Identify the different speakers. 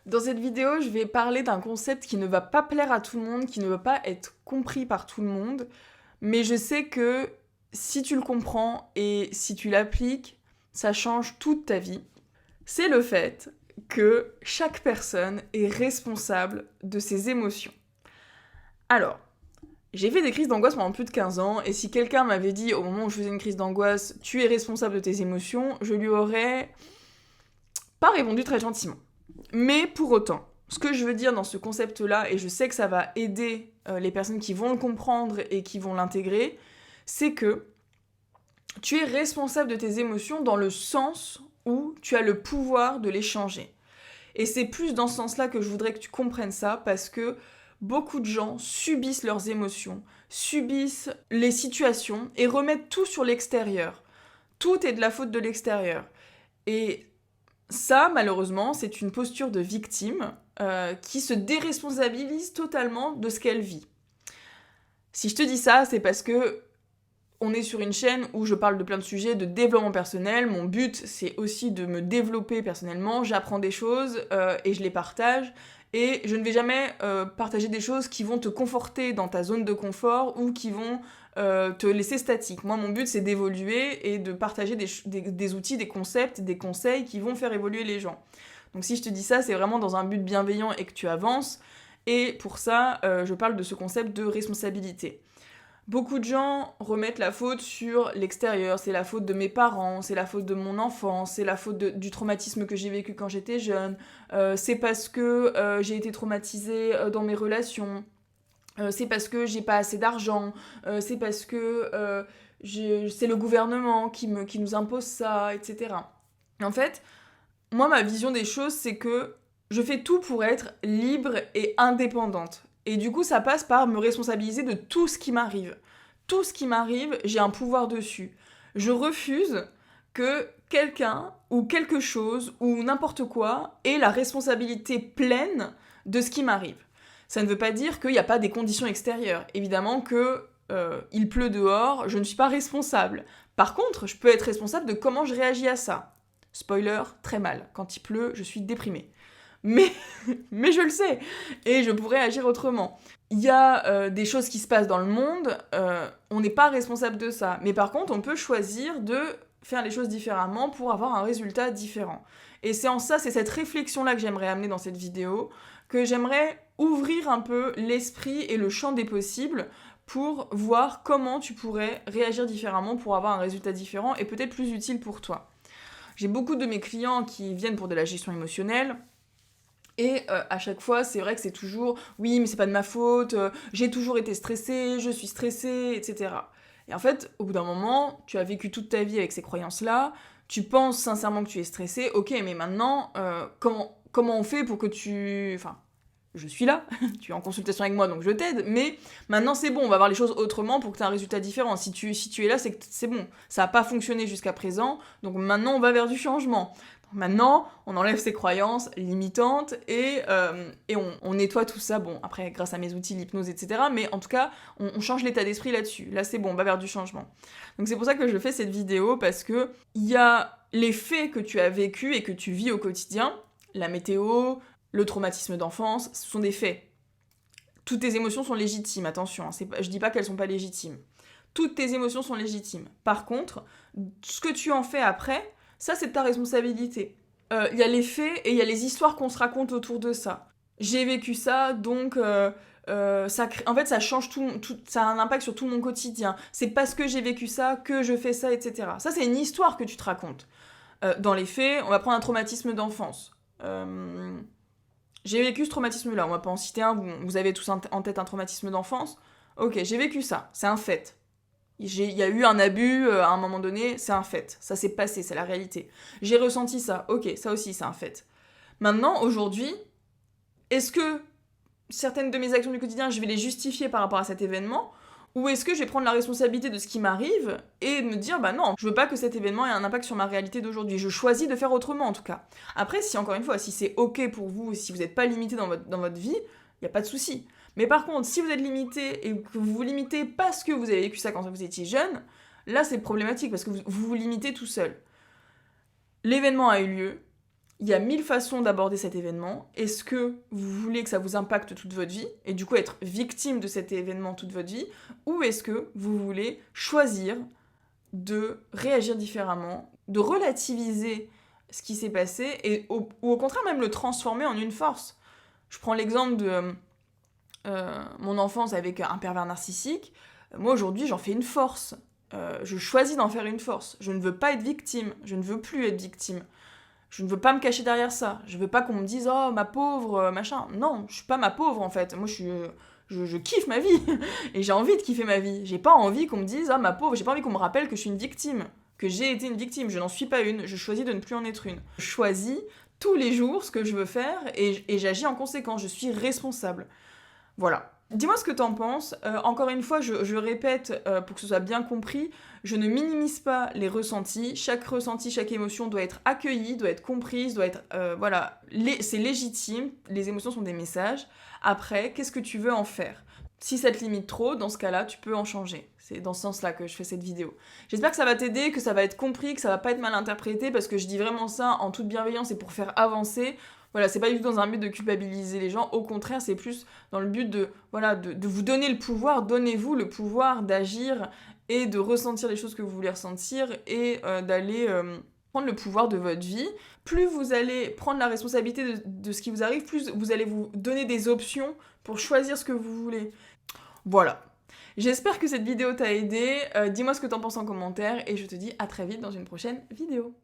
Speaker 1: Dans cette vidéo, je vais parler d'un concept qui ne va pas plaire à tout le monde, qui ne va pas être compris par tout le monde, mais je sais que si tu le comprends et si tu l'appliques, ça change toute ta vie. C'est le fait que chaque personne est responsable de ses émotions. Alors, j'ai fait des crises d'angoisse pendant plus de 15 ans, et si quelqu'un m'avait dit au moment où je faisais une crise d'angoisse, tu es responsable de tes émotions, je lui aurais pas répondu très gentiment. Mais pour autant, ce que je veux dire dans ce concept-là, et je sais que ça va aider les personnes qui vont le comprendre et qui vont l'intégrer, c'est que tu es responsable de tes émotions dans le sens où tu as le pouvoir de les changer. Et c'est plus dans ce sens-là que je voudrais que tu comprennes ça, parce que beaucoup de gens subissent leurs émotions, subissent les situations et remettent tout sur l'extérieur. Tout est de la faute de l'extérieur. Et ça, malheureusement, c'est une posture de victime qui se déresponsabilise totalement de ce qu'elle vit. Si je te dis ça, c'est parce que on est sur une chaîne où je parle de plein de sujets de développement personnel. Mon but, c'est aussi de me développer personnellement. J'apprends des choses et je les partage. Et je ne vais jamais partager des choses qui vont te conforter dans ta zone de confort ou qui vont te laisser statique. Moi, mon but, c'est d'évoluer et de partager des outils, des concepts, des conseils qui vont faire évoluer les gens. Donc si je te dis ça, c'est vraiment dans un but bienveillant et que tu avances. Et pour ça, je parle de ce concept de responsabilité. Beaucoup de gens remettent la faute sur l'extérieur, c'est la faute de mes parents, c'est la faute de mon enfance, c'est la faute du traumatisme que j'ai vécu quand j'étais jeune, c'est parce que j'ai été traumatisée dans mes relations, c'est parce que j'ai pas assez d'argent, c'est parce que c'est le gouvernement qui nous impose ça, etc. En fait, moi ma vision des choses c'est que je fais tout pour être libre et indépendante. Et du coup, ça passe par me responsabiliser de tout ce qui m'arrive. Tout ce qui m'arrive, j'ai un pouvoir dessus. Je refuse que quelqu'un ou quelque chose ou n'importe quoi ait la responsabilité pleine de ce qui m'arrive. Ça ne veut pas dire qu'il n'y a pas des conditions extérieures. Évidemment que il pleut dehors, je ne suis pas responsable. Par contre, je peux être responsable de comment je réagis à ça. Spoiler, très mal. Quand il pleut, je suis déprimée. Mais, mais je le sais, et je pourrais agir autrement. Il y a des choses qui se passent dans le monde, on n'est pas responsable de ça. Mais par contre, on peut choisir de faire les choses différemment pour avoir un résultat différent. Et c'est en ça, c'est cette réflexion-là que j'aimerais amener dans cette vidéo, que j'aimerais ouvrir un peu l'esprit et le champ des possibles pour voir comment tu pourrais réagir différemment pour avoir un résultat différent et peut-être plus utile pour toi. J'ai beaucoup de mes clients qui viennent pour de la gestion émotionnelle. Et à chaque fois, c'est vrai que c'est toujours « oui, mais c'est pas de ma faute, j'ai toujours été stressée, je suis stressée, etc. » Et en fait, au bout d'un moment, tu as vécu toute ta vie avec ces croyances-là, tu penses sincèrement que tu es stressée, ok, mais maintenant, comment on fait pour que tu... Enfin, je suis là, tu es en consultation avec moi, donc je t'aide, mais maintenant c'est bon, on va voir les choses autrement pour que tu aies un résultat différent. Si tu es là, c'est que c'est bon, ça n'a pas fonctionné jusqu'à présent, donc maintenant on va vers du changement. Maintenant, on enlève ces croyances limitantes et on nettoie tout ça, bon, après, grâce à mes outils, l'hypnose, etc. Mais en tout cas, on change l'état d'esprit là-dessus. Là, c'est bon, on va vers du changement. Donc c'est pour ça que je fais cette vidéo, parce que il y a les faits que tu as vécus et que tu vis au quotidien, la météo, le traumatisme d'enfance, ce sont des faits. Toutes tes émotions sont légitimes, attention, je dis pas qu'elles sont pas légitimes. Toutes tes émotions sont légitimes. Par contre, ce que tu en fais après, ça, c'est de ta responsabilité. Il y a les faits et il y a les histoires qu'on se raconte autour de ça. J'ai vécu ça, donc en fait, ça change ça a un impact sur tout mon quotidien. C'est parce que j'ai vécu ça que je fais ça, etc. Ça, c'est une histoire que tu te racontes. Dans les faits, on va prendre un traumatisme d'enfance. J'ai vécu ce traumatisme-là. On va pas en citer un. Vous avez tous en tête un traumatisme d'enfance. Ok, j'ai vécu ça. C'est un fait. Il y a eu un abus à un moment donné, c'est un fait. Ça s'est passé, c'est la réalité. J'ai ressenti ça, ok, ça aussi c'est un fait. Maintenant, aujourd'hui, est-ce que certaines de mes actions du quotidien, je vais les justifier par rapport à cet événement, ou est-ce que je vais prendre la responsabilité de ce qui m'arrive et me dire, bah non, je veux pas que cet événement ait un impact sur ma réalité d'aujourd'hui. Je choisis de faire autrement en tout cas. Après, si encore une fois, si c'est ok pour vous, si vous n'êtes pas limité dans votre vie, il n'y a pas de souci. Mais par contre, si vous êtes limité et que vous vous limitez parce que vous avez vécu ça quand vous étiez jeune, là c'est problématique parce que vous vous limitez tout seul. L'événement a eu lieu, il y a 1000 façons d'aborder cet événement. Est-ce que vous voulez que ça vous impacte toute votre vie, et du coup être victime de cet événement toute votre vie, ou est-ce que vous voulez choisir de réagir différemment, de relativiser ce qui s'est passé, ou au contraire même le transformer en une force. Je prends l'exemple de mon enfance avec un pervers narcissique. Moi aujourd'hui j'en fais une force. Je choisis d'en faire une force. Je ne veux pas être victime. Je ne veux plus être victime. Je ne veux pas me cacher derrière ça. Je veux pas qu'on me dise « Oh, ma pauvre, machin ». Non, je suis pas ma pauvre, en fait. Moi, je kiffe ma vie. Et j'ai envie de kiffer ma vie. J'ai pas envie qu'on me dise « Ah, ma pauvre ». J'ai pas envie qu'on me rappelle que je suis une victime. Que j'ai été une victime. Je n'en suis pas une. Je choisis de ne plus en être une. Je choisis tous les jours ce que je veux faire et j'agis en conséquence. Je suis responsable. Voilà. Dis-moi ce que t'en penses. Encore une fois, je répète pour que ce soit bien compris, je ne minimise pas les ressentis. Chaque ressenti, chaque émotion doit être accueillie, doit être comprise, doit être... voilà, c'est légitime. Les émotions sont des messages. Après, qu'est-ce que tu veux en faire ? Si ça te limite trop, dans ce cas-là, tu peux en changer. C'est dans ce sens-là que je fais cette vidéo. J'espère que ça va t'aider, que ça va être compris, que ça va pas être mal interprété, parce que je dis vraiment ça en toute bienveillance et pour faire avancer. Voilà, c'est pas du tout dans un but de culpabiliser les gens, au contraire, c'est plus dans le but de vous donner le pouvoir, donnez-vous le pouvoir d'agir et de ressentir les choses que vous voulez ressentir et d'aller prendre le pouvoir de votre vie. Plus vous allez prendre la responsabilité de ce qui vous arrive, plus vous allez vous donner des options pour choisir ce que vous voulez. Voilà. J'espère que cette vidéo t'a aidé. Dis-moi ce que t'en penses en commentaire et je te dis à très vite dans une prochaine vidéo.